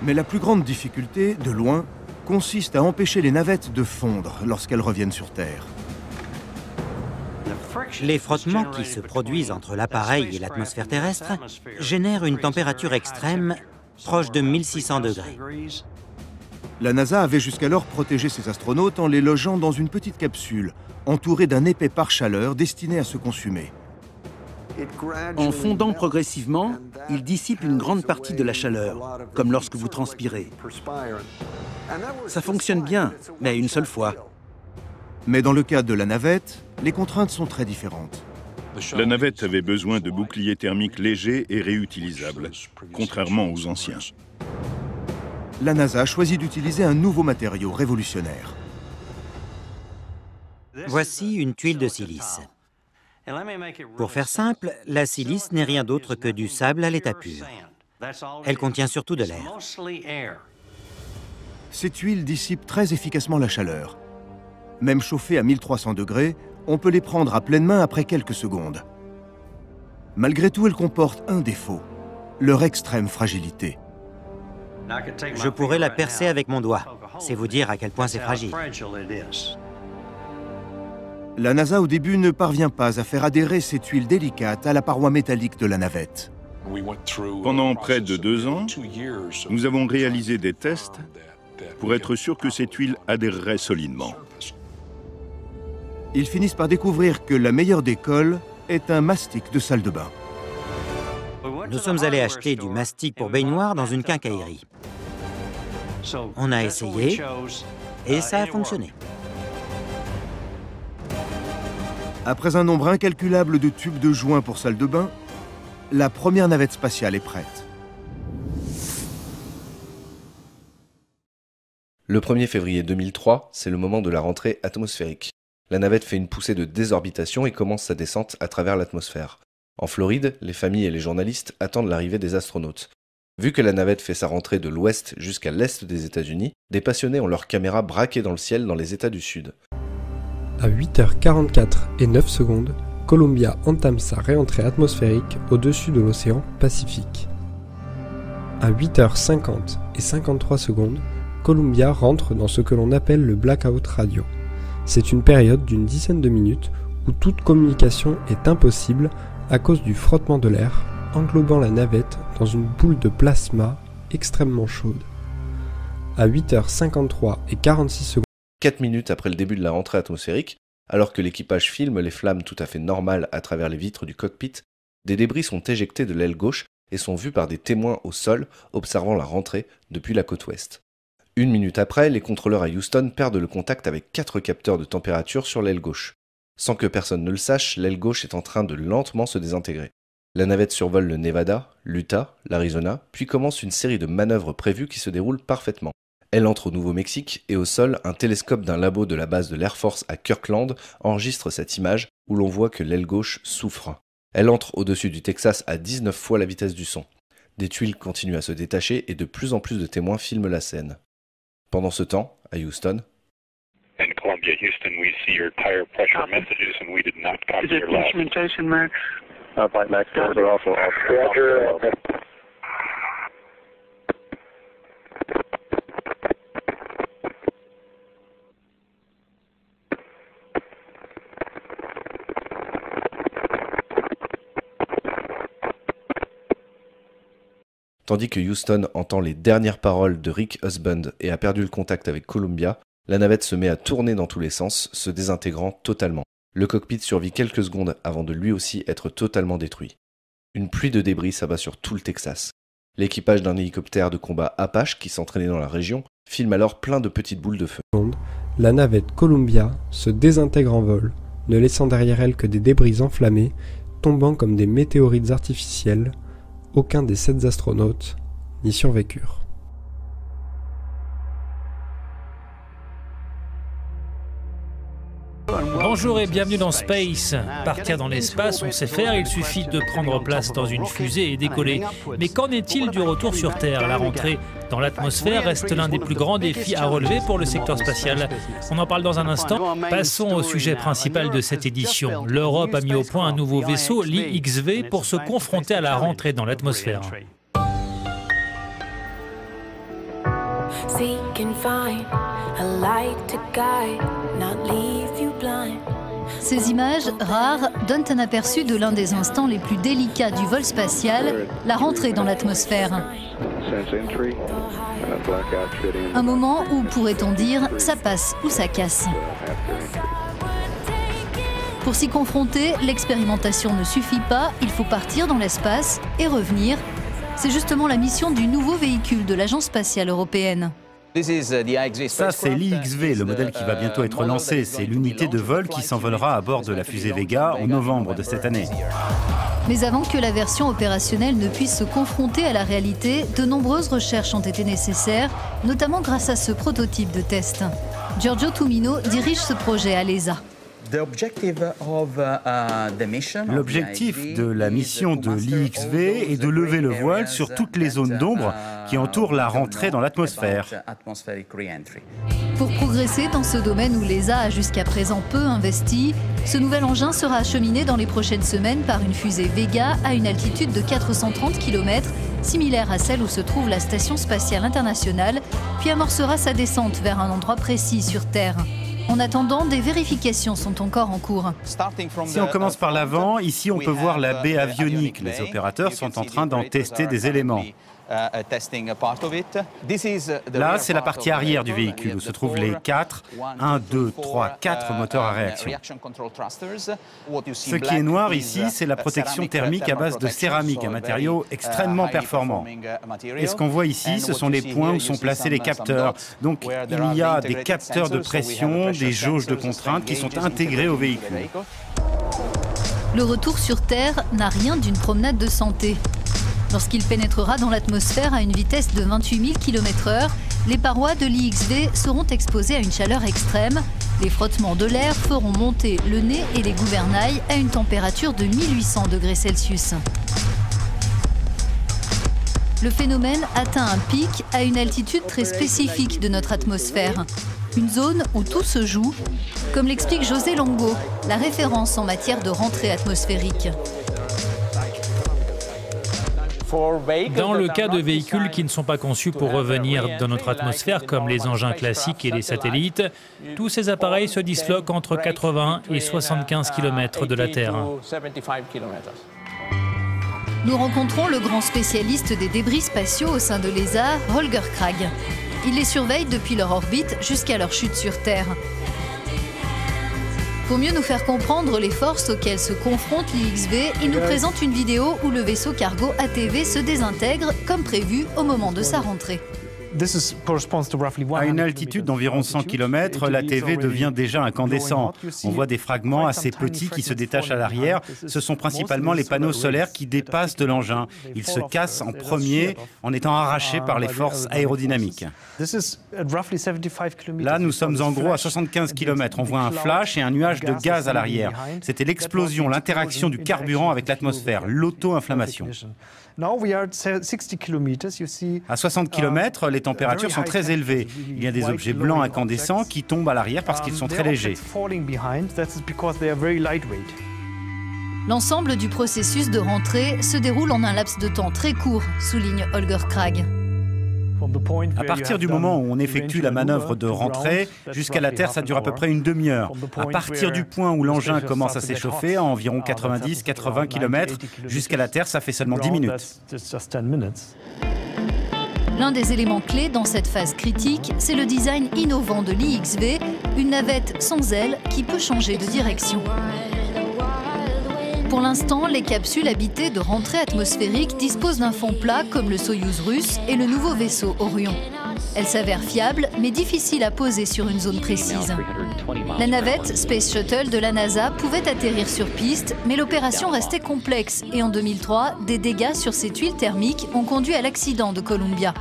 Mais la plus grande difficulté, de loin, consiste à empêcher les navettes de fondre lorsqu'elles reviennent sur Terre. Les frottements qui se produisent entre l'appareil et l'atmosphère terrestre génèrent une température extrême proche de 1600 degrés. La NASA avait jusqu'alors protégé ses astronautes en les logeant dans une petite capsule, entourée d'un épais pare-chaleur destiné à se consumer. En fondant progressivement, il dissipe une grande partie de la chaleur, comme lorsque vous transpirez. Ça fonctionne bien, mais une seule fois. Mais dans le cas de la navette, les contraintes sont très différentes. La navette avait besoin de boucliers thermiques légers et réutilisables, contrairement aux anciens. La NASA choisit d'utiliser un nouveau matériau révolutionnaire. Voici une tuile de silice. Pour faire simple, la silice n'est rien d'autre que du sable à l'état pur. Elle contient surtout de l'air. Ces tuiles dissipent très efficacement la chaleur. Même chauffées à 1300 degrés, on peut les prendre à pleine main après quelques secondes. Malgré tout, elles comportent un défaut, leur extrême fragilité. Je pourrais la percer avec mon doigt. C'est vous dire à quel point c'est fragile. La NASA au début ne parvient pas à faire adhérer ces tuiles délicates à la paroi métallique de la navette. Pendant près de 2 ans, nous avons réalisé des tests pour être sûrs que ces tuiles adhéreraient solidement. Ils finissent par découvrir que la meilleure des colles est un mastic de salle de bain. Nous sommes allés acheter du mastic pour baignoire dans une quincaillerie. On a essayé et ça a fonctionné. Après un nombre incalculable de tubes de joints pour salle de bain, la première navette spatiale est prête. Le 1er février 2003, c'est le moment de la rentrée atmosphérique. La navette fait une poussée de désorbitation et commence sa descente à travers l'atmosphère. En Floride, les familles et les journalistes attendent l'arrivée des astronautes. Vu que la navette fait sa rentrée de l'ouest jusqu'à l'est des États-Unis, des passionnés ont leurs caméras braquées dans le ciel dans les États du Sud. À 8h44 et 9 secondes, Columbia entame sa réentrée atmosphérique au-dessus de l'océan Pacifique. À 8h50 et 53 secondes, Columbia rentre dans ce que l'on appelle le blackout radio. C'est une période d'une dizaine de minutes où toute communication est impossible à cause du frottement de l'air englobant la navette dans une boule de plasma extrêmement chaude. À 8h53 et 46 secondes, 4 minutes après le début de la rentrée atmosphérique, alors que l'équipage filme les flammes tout à fait normales à travers les vitres du cockpit, des débris sont éjectés de l'aile gauche et sont vus par des témoins au sol observant la rentrée depuis la côte ouest. 1 minute après, les contrôleurs à Houston perdent le contact avec 4 capteurs de température sur l'aile gauche. Sans que personne ne le sache, l'aile gauche est en train de lentement se désintégrer. La navette survole le Nevada, l'Utah, l'Arizona, puis commence une série de manœuvres prévues qui se déroulent parfaitement. Elle entre au Nouveau-Mexique et au sol, un télescope d'un labo de la base de l'Air Force à Kirkland enregistre cette image où l'on voit que l'aile gauche souffre. Elle entre au-dessus du Texas à 19 fois la vitesse du son. Des tuiles continuent à se détacher et de plus en plus de témoins filment la scène. Pendant ce temps, à Houston, And Columbia, Houston, we see your tire pressure messages and we did not copy your last. Instrumentation, Mac? Flight Max, but also Roger. Tandis que Houston entend les dernières paroles de Rick Husband et a perdu le contact avec Columbia, la navette se met à tourner dans tous les sens, se désintégrant totalement. Le cockpit survit quelques secondes avant de lui aussi être totalement détruit. Une pluie de débris s'abat sur tout le Texas. L'équipage d'un hélicoptère de combat Apache qui s'entraînait dans la région filme alors plein de petites boules de feu. La navette Columbia se désintègre en vol, ne laissant derrière elle que des débris enflammés, tombant comme des météorites artificielles. Aucun des 7 astronautes n'y survécurent. Bonjour et bienvenue dans Space. Partir dans l'espace, on sait faire, il suffit de prendre place dans une fusée et décoller. Mais qu'en est-il du retour sur Terre? La rentrée dans l'atmosphère reste l'un des plus grands défis à relever pour le secteur spatial. On en parle dans un instant. Passons au sujet principal de cette édition. L'Europe a mis au point un nouveau vaisseau, l'IXV, pour se confronter à la rentrée dans l'atmosphère. Ces images, rares, donnent un aperçu de l'un des instants les plus délicats du vol spatial, la rentrée dans l'atmosphère. Un moment où, pourrait-on dire, ça passe ou ça casse. Pour s'y confronter, l'expérimentation ne suffit pas, il faut partir dans l'espace et revenir. C'est justement la mission du nouveau véhicule de l'Agence spatiale européenne. Ça, c'est l'IXV, le modèle qui va bientôt être lancé. C'est l'unité de vol qui s'envolera à bord de la fusée Vega en novembre de cette année. Mais avant que la version opérationnelle ne puisse se confronter à la réalité, de nombreuses recherches ont été nécessaires, notamment grâce à ce prototype de test. Giorgio Tumino dirige ce projet à l'ESA. L'objectif de la mission de l'IXV est de lever le voile sur toutes les zones d'ombre qui entourent la rentrée dans l'atmosphère. Pour progresser dans ce domaine où l'ESA a jusqu'à présent peu investi, ce nouvel engin sera acheminé dans les prochaines semaines par une fusée Vega à une altitude de 430 km, similaire à celle où se trouve la Station spatiale internationale, puis amorcera sa descente vers un endroit précis sur Terre. En attendant, des vérifications sont encore en cours. Si on commence par l'avant, ici on peut voir la baie avionique. Les opérateurs sont en train d'en tester des éléments. Là, c'est la partie arrière du véhicule où se trouvent les 4 moteurs à réaction. Ce qui est noir ici, c'est la protection thermique à base de céramique, un matériau extrêmement performant. Et ce qu'on voit ici, ce sont les points où sont placés les capteurs. Donc, il y a des capteurs de pression, des jauges de contrainte qui sont intégrés au véhicule. Le retour sur Terre n'a rien d'une promenade de santé. Lorsqu'il pénétrera dans l'atmosphère à une vitesse de 28 000 km/h, les parois de l'IXV seront exposées à une chaleur extrême. Les frottements de l'air feront monter le nez et les gouvernails à une température de 1800 degrés Celsius. Le phénomène atteint un pic à une altitude très spécifique de notre atmosphère. Une zone où tout se joue, comme l'explique José Longo, la référence en matière de rentrée atmosphérique. Dans le cas de véhicules qui ne sont pas conçus pour revenir dans notre atmosphère, comme les engins classiques et les satellites, tous ces appareils se disloquent entre 80 et 75 km de la Terre. Nous rencontrons le grand spécialiste des débris spatiaux au sein de l'ESA, Holger Krag. Il les surveille depuis leur orbite jusqu'à leur chute sur Terre. Pour mieux nous faire comprendre les forces auxquelles se confronte l'IXV, il nous présente une vidéo où le vaisseau cargo ATV se désintègre, comme prévu, au moment de sa rentrée. À une altitude d'environ 100 km, l'ATV devient déjà incandescent. On voit des fragments assez petits qui se détachent à l'arrière. Ce sont principalement les panneaux solaires qui dépassent de l'engin. Ils se cassent en premier en étant arrachés par les forces aérodynamiques. Là, nous sommes en gros à 75 km. On voit un flash et un nuage de gaz à l'arrière. C'était l'explosion, l'interaction du carburant avec l'atmosphère, l'auto-inflammation. À 60 km, les températures sont très élevées. Il y a des objets blancs incandescents qui tombent à l'arrière parce qu'ils sont très légers. L'ensemble du processus de rentrée se déroule en un laps de temps très court, souligne Holger Krag. À partir du moment où on effectue la manœuvre de rentrée, jusqu'à la Terre, ça dure à peu près une demi-heure. À partir du point où l'engin commence à s'échauffer, à environ 90-80 km, jusqu'à la Terre, ça fait seulement 10 minutes. L'un des éléments clés dans cette phase critique, c'est le design innovant de l'IXV, une navette sans ailes qui peut changer de direction. Pour l'instant, les capsules habitées de rentrée atmosphérique disposent d'un fond plat comme le Soyouz russe et le nouveau vaisseau Orion. Elles s'avèrent fiables, mais difficiles à poser sur une zone précise. La navette Space Shuttle de la NASA pouvait atterrir sur piste, mais l'opération restait complexe et en 2003, des dégâts sur ces tuiles thermiques ont conduit à l'accident de Columbia.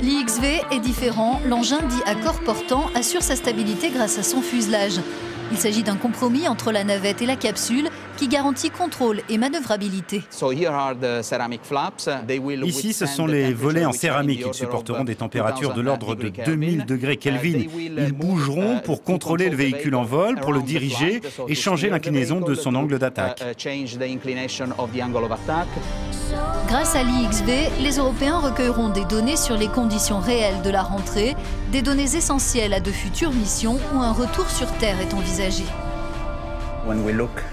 L'IXV est différent, l'engin dit à corps portant assure sa stabilité grâce à son fuselage. Il s'agit d'un compromis entre la navette et la capsule qui garantit contrôle et manœuvrabilité. Ici, ce sont les volets en céramique. Ils supporteront des températures de l'ordre de 2000 degrés Kelvin. Ils bougeront pour contrôler le véhicule en vol, pour le diriger et changer l'inclinaison de son angle d'attaque. Grâce à l'IXV, les Européens recueilleront des données sur les conditions réelles de la rentrée, des données essentielles à de futures missions où un retour sur Terre est envisagé.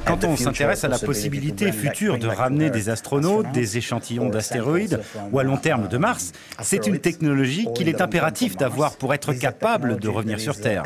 Quand on s'intéresse à la possibilité future de ramener des astronautes, des échantillons d'astéroïdes ou à long terme de Mars, c'est une technologie qu'il est impératif d'avoir pour être capable de revenir sur Terre.